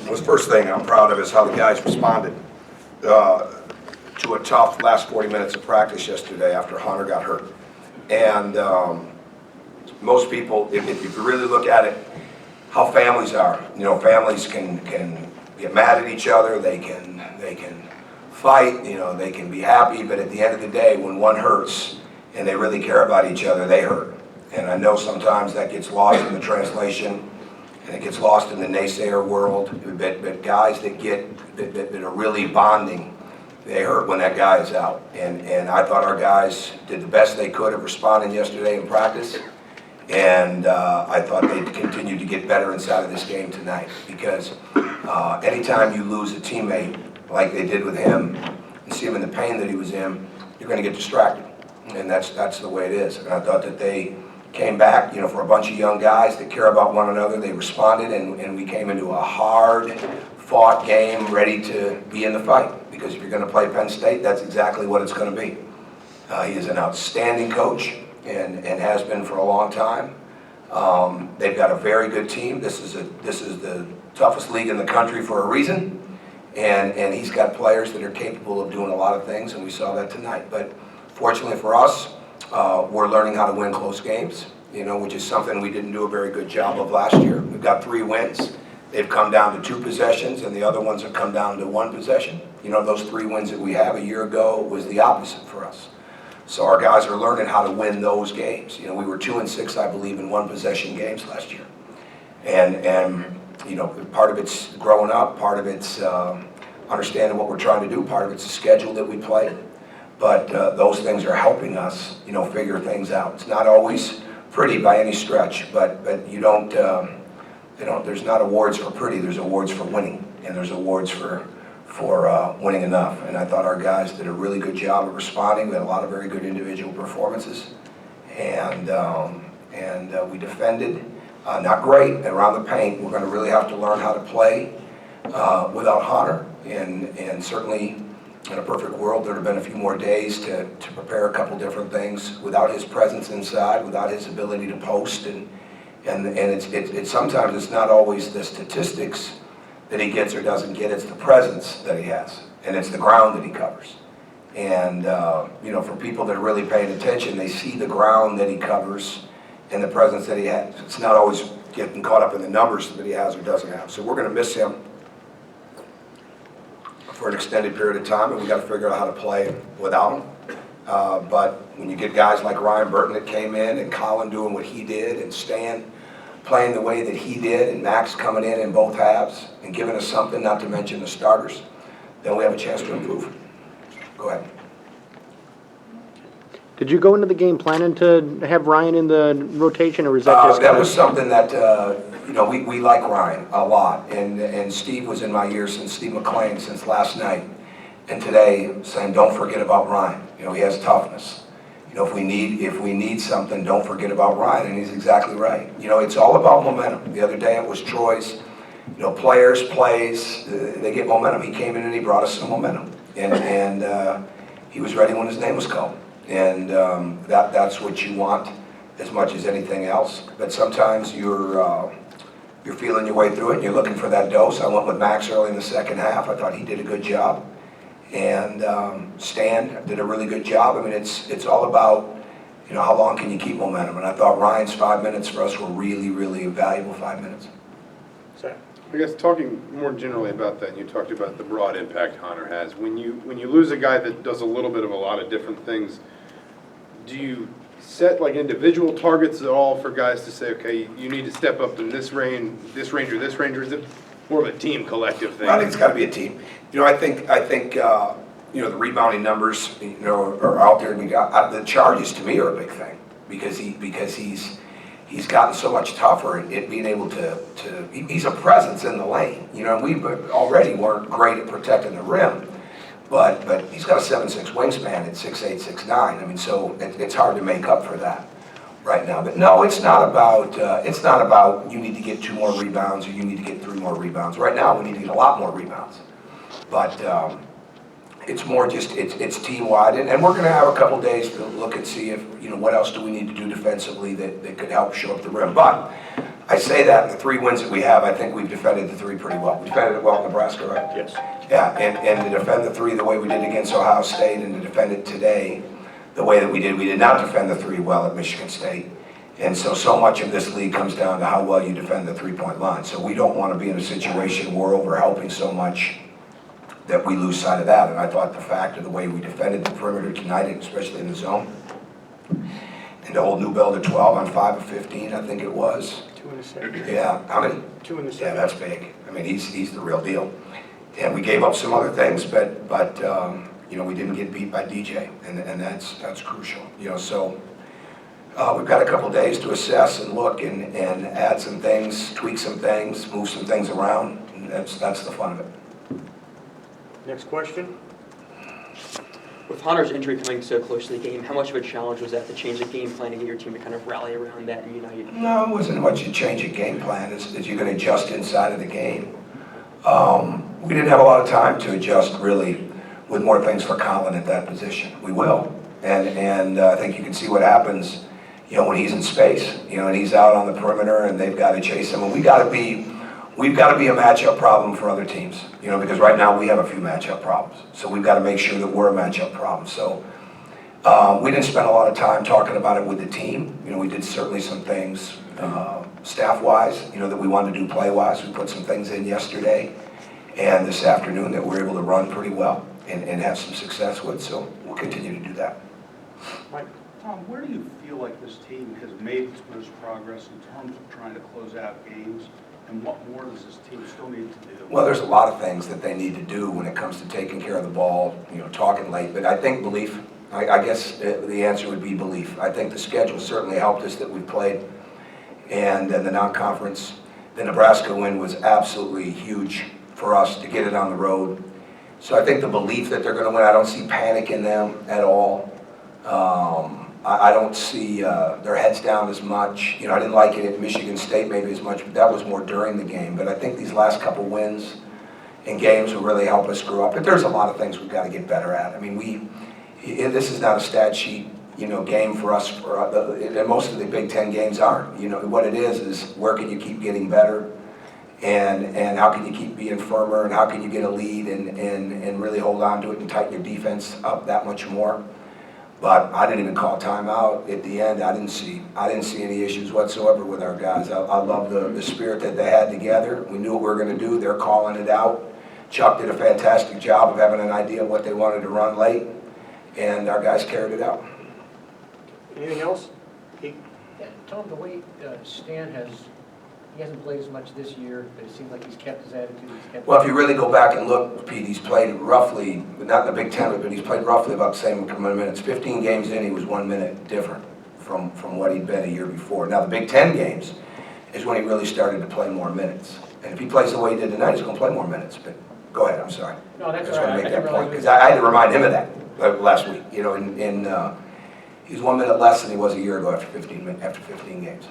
The first thing I'm proud of is how the guys responded to a tough last 40 minutes of practice yesterday after Hunter got hurt. And most people, if you really look at it, how families are, families can get mad at each other, they can fight, they can be happy, but at the end of the day, when one hurts and they really care about each other, they hurt. And I know sometimes that gets lost in the translation, and it gets lost in the naysayer world, but guys that are really bonding, they hurt when that guy is out. And I thought our guys did the best they could of responding yesterday in practice, and I thought they'd continue to get better inside of this game tonight, because anytime you lose a teammate like they did with him, and see him in the pain that he was in, you're going to get distracted, and that's the way it is. And I thought that they came back, for a bunch of young guys that care about one another. They responded, and we came into a hard-fought game ready to be in the fight, because if you're going to play Penn State, that's exactly what it's going to be. He is an outstanding coach and has been for a long time. They've got a very good team. This is the toughest league in the country for a reason, and he's got players that are capable of doing a lot of things, and we saw that tonight. But fortunately for us, we're learning how to win close games, which is something we didn't do a very good job of last year. We've got 3 wins. They've come down to 2 possessions, and the other ones have come down to 1 possession. Those 3 wins that we have a year ago was the opposite for us. So our guys are learning how to win those games. We were 2-6, I believe, in 1 possession games last year. And part of it's growing up, part of it's understanding what we're trying to do, part of it's the schedule that we play. But those things are helping us, figure things out. It's not always pretty by any stretch, but you don't, there's not awards for pretty, there's awards for winning, and there's awards for winning enough. And I thought our guys did a really good job of responding. We had a lot of very good individual performances, and we defended, not great, around the paint. We're going to really have to learn how to play without Hunter, and certainly in a perfect world, there'd have been a few more days to prepare a couple different things without his presence inside, without his ability to post, and it's sometimes it's not always the statistics that he gets or doesn't get, it's the presence that he has, and it's the ground that he covers. And for people that are really paying attention, they see the ground that he covers and the presence that he has. It's not always getting caught up in the numbers that he has or doesn't have. So we're going to miss him for an extended period of time, and we got to figure out how to play without him. But when you get guys like Ryan Burton that came in, and Colin doing what he did, and Stan playing the way that he did, and Max coming in both halves and giving us something, not to mention the starters, then we have a chance to improve. Go ahead. Did you go into the game planning to have Ryan in the rotation, or was that just that was something that we like Ryan a lot, and Steve was in my ear since Steve McClain since last night, and today saying don't forget about Ryan. He has toughness. If we need something, don't forget about Ryan, and he's exactly right. It's all about momentum. The other day it was Troy's. Players, plays, they get momentum. He came in and he brought us some momentum, and he was ready when his name was called. And that's what you want as much as anything else. But sometimes you're feeling your way through it, and you're looking for that dose. I went with Max early in the second half. I thought he did a good job. And Stan did a really good job. I mean, it's all about, how long can you keep momentum. And I thought Ryan's 5 minutes for us were really, really valuable 5 minutes. Sorry. I guess talking more generally about that, you talked about the broad impact Hunter has. When you lose a guy that does a little bit of a lot of different things, do you set like individual targets at all for guys to say, okay, you need to step up in this range, or is it more of a team collective thing? I think it's got to be a team. I think the rebounding numbers are out there. The charges to me are a big thing because he's gotten so much tougher at being able to he's a presence in the lane. We already weren't great at protecting the rim, but he's got a 7'6" wingspan at 6'8", 6'9". I mean, so it's hard to make up for that right now. But no, it's not about you need to get 2 more rebounds or you need to get 3 more rebounds. Right now, we need to get a lot more rebounds. But it's more just it's team-wide, and we're going to have a couple days to look and see if what else do we need to do defensively that could help show up the rim. But I say that in the 3 wins that we have, I think we've defended the 3 pretty well. We defended it well in Nebraska, right? Yes. Yeah, and to defend the 3 the way we did against Ohio State and to defend it today the way that we did not defend the 3 well at Michigan State. And so much of this league comes down to how well you defend the 3-point line. So we don't want to be in a situation where we're overhelping so much that we lose sight of that. And I thought the fact of the way we defended the perimeter tonight, especially in the zone, and to hold Newbell to 12 on 5 of 15, I think it was. 2 in the second. Yeah, how many? 2 in the Yeah, second. that's big. I mean, he's the real deal. And we gave up some other things, but you know, we didn't get beat by DJ, and that's crucial. You know, so we've got a couple days to assess and look and add some things, tweak some things, move some things around, and that's the fun of it. Next question. With Hunter's injury coming so close to the game, how much of a challenge was that to change the game plan to get your team to kind of rally around that and unite? No, it wasn't much a change of game plan as you're going to adjust inside of the game. We didn't have a lot of time to adjust really with more things for Colin at that position. We will, and I think you can see what happens, you know, when he's in space, you know, and he's out on the perimeter and they've got to chase him. And we've got to be a matchup problem for other teams, you know, because right now we have a few matchup problems. So we've got to make sure that we're a matchup problem. So we didn't spend a lot of time talking about it with the team. You know, we did certainly some things staff-wise, you know, that we wanted to do play-wise. We put some things in yesterday and this afternoon that we're able to run pretty well and have some success with. So we'll continue to do that. Mike. Tom, where do you feel like this team has made its most progress in terms of trying to close out games? And what more does this team still need to do? Well, there's a lot of things that they need to do when it comes to taking care of the ball, you know, talking late. But I think belief, I guess the answer would be belief. I think the schedule certainly helped us that we played. And the non-conference, the Nebraska win was absolutely huge for us to get it on the road. So I think the belief that they're going to win, I don't see panic in them at all. I don't see their heads down as much. You know, I didn't like it at Michigan State maybe as much, but that was more during the game. But I think these last couple wins in games will really help us screw up. But there's a lot of things we've got to get better at. I mean, this is not a stat sheet, you know, game for us. And most of the Big Ten games aren't. You know, what it is where can you keep getting better, and how can you keep being firmer, and how can you get a lead and really hold on to it and tighten your defense up that much more. But I didn't even call timeout at the end. I didn't see any issues whatsoever with our guys. I love the spirit that they had together. We knew what we were going to do. They're calling it out. Chuck did a fantastic job of having an idea of what they wanted to run late, and our guys carried it out. Anything else? Yeah, Tom, the way Stan he hasn't played as much this year, but it seems like he's kept his attitude. Well, if you really go back and look, Pete, he's played roughly, not in the Big Ten, but he's played roughly about the same amount of minutes. 15 games in, he was 1 minute different from what he'd been a year before. Now, the Big Ten games is when he really started to play more minutes. And if he plays the way he did tonight, he's going to play more minutes. But go ahead, I'm sorry. No, that's I just all want right. to make I that didn't point, realize because I had to remind him of that last week. You know, he's 1 minute less than he was a year ago after 15 games.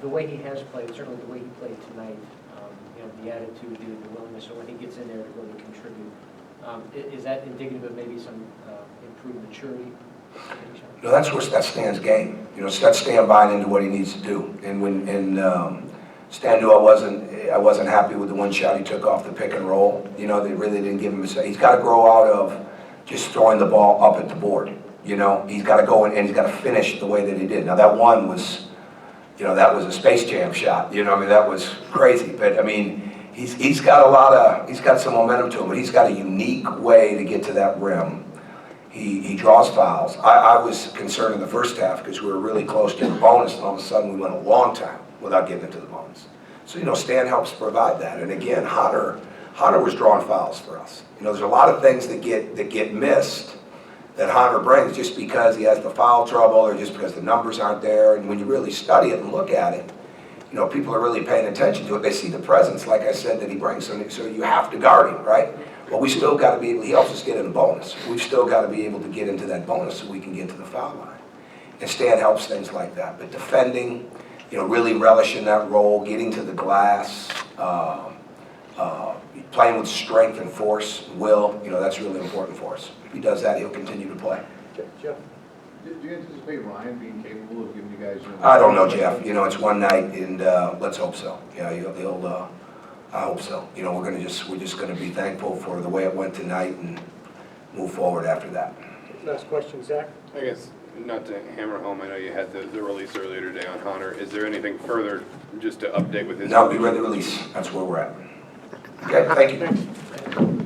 The way he has played, certainly the way he played tonight, you know, the attitude, the willingness, so when he gets in there to really contribute, is that indicative of maybe some improved maturity? No, that's Stan's game. You know, that's Stan buying into what he needs to do. And when Stan knew I wasn't happy with the one shot he took off the pick and roll. You know, they really didn't give him a. He's got to grow out of just throwing the ball up at the board. You know, he's got to go in and he's got to finish the way that he did. Now that one was. You know, that was a Space Jam shot. You know, I mean, that was crazy. But I mean, he's got some momentum to him, but he's got a unique way to get to that rim. He draws fouls. I was concerned in the first half because we were really close to the bonus, and all of a sudden we went a long time without getting into the bonus. So, you know, Stan helps provide that. And again, Hunter was drawing fouls for us. You know, there's a lot of things that get missed that Hunter brings just because he has the foul trouble or just because the numbers aren't there. And when you really study it and look at it, you know, people are really paying attention to it. They see the presence, like I said, that he brings. So you have to guard him, right? Well, we still got to be able, he helps us get in the bonus. We've still got to be able to get into that bonus so we can get to the foul line. And Stan helps things like that. But defending, you know, really relishing that role, getting to the glass, playing with strength and force, will, you know, that's really important for us. If he does that, he'll continue to play. Jeff? Do you anticipate Ryan being capable of giving you guys? I don't know, Jeff. You know, it's one night, and let's hope so. Yeah, he'll. I hope so. You know, we're just gonna be thankful for the way it went tonight and move forward after that. Last question, Zach? I guess, not to hammer home, I know you had the release earlier today on Hunter. Is there anything further just to update with his? Now, be ready to release. That's where we're at. Okay, thank you.